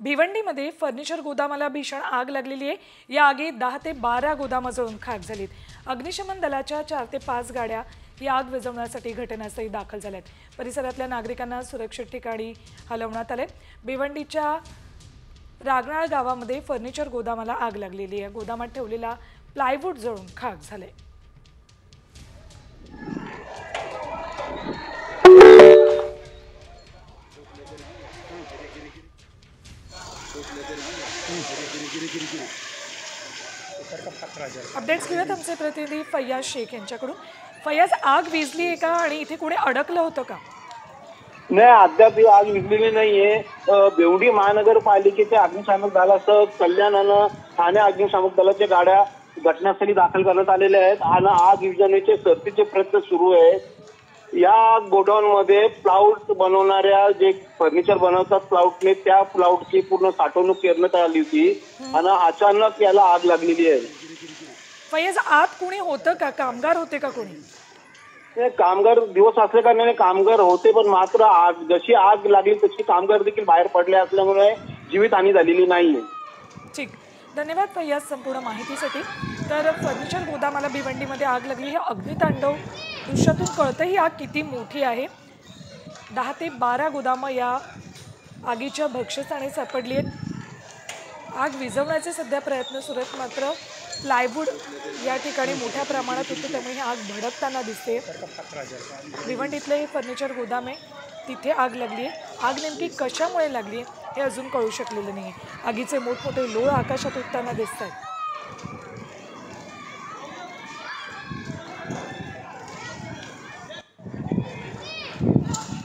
भिवंडीमध्ये furniture गोदामाला भीषण आग लागलेली आहे। या आगीत 10 ते 12 गोदामं जळून खाक झालीत। अग्निशमन दलाच्या 4 ते 5 गाड्या या आग विझवण्यासाठी घटनास्थळी दाखल झाल्यात। परिसरातल्या नागरिकांना सुरक्षित ठिकाणी हलवण्यात आले। भिवंडीच्या रागनाळ गावामध्ये फर्निचर गोदामाला आग लागलेली आहे। गोदामात ठेवलेला प्लायवूड जळून खाक झाले। अपडेट्स घेऊयात आमचे प्रतिनिधी फैयाज शेख यांच्याकडून। फैयाज, आग विझली आहे का आणि इथे कोणी अडकलं होतं का? नाही, अद्याप ही आग विझलेली नाहीये। भिवंडी महानगरपालिकेच्या अग्निशामक दलासह कल्याण आणि ठाणे अग्निशामक दलाच्या गाड्या घटनास्थळी दाखल करण्यात आलेल्या आहेत आणि आग विझवण्याचे शर्थीचे प्रयत्न सुरू आहेत। या गोडाऊन मध्ये प्लाऊड बनवणाऱ्या जे फर्निचर बनवतात प्लाऊडने, त्या प्लाऊडची पूर्ण साठवणूक करण्यात आली होती आणि अचानक याला आग लागलेली आहे। फैयाज, आत कोणी होतं का? कामगार होते का कोणी? कामगार दिवस असल्या कारणाने कामगार होते, पण मात्र आग जशी आग लागली तशी कामगार देखील बाहेर पडले असल्यामुळे जीवितहानी झालेली नाहीये। ठीक, धन्यवाद फैयाज संपूर्ण माहितीसाठी। तर फर्निचर गोदामाला भिवंडीमध्ये आग लागली, हे अग्नितांडव दृश्यातून कळतं ही आग किती मोठी आहे। 10 ते 12 गोदामं या आगीच्या भक्ष्यस्थानी सापडली आहेत। आग विझवण्याचे सध्या प्रयत्न सुरू आहेत, मात्र प्लायवूड या ठिकाणी मोठ्या प्रमाणात होते, त्यामुळे ही आग भडकताना दिसते। भिवंडीतले हे फर्निचर गोदाम आहे, तिथे आग लागली आहे। आग नेमकी कशामुळे लागली आहे हे अजून कळू शकलेलं नाही। आगीचे मोठमोठे लोळ आकाशात उडताना दिसत आहेत।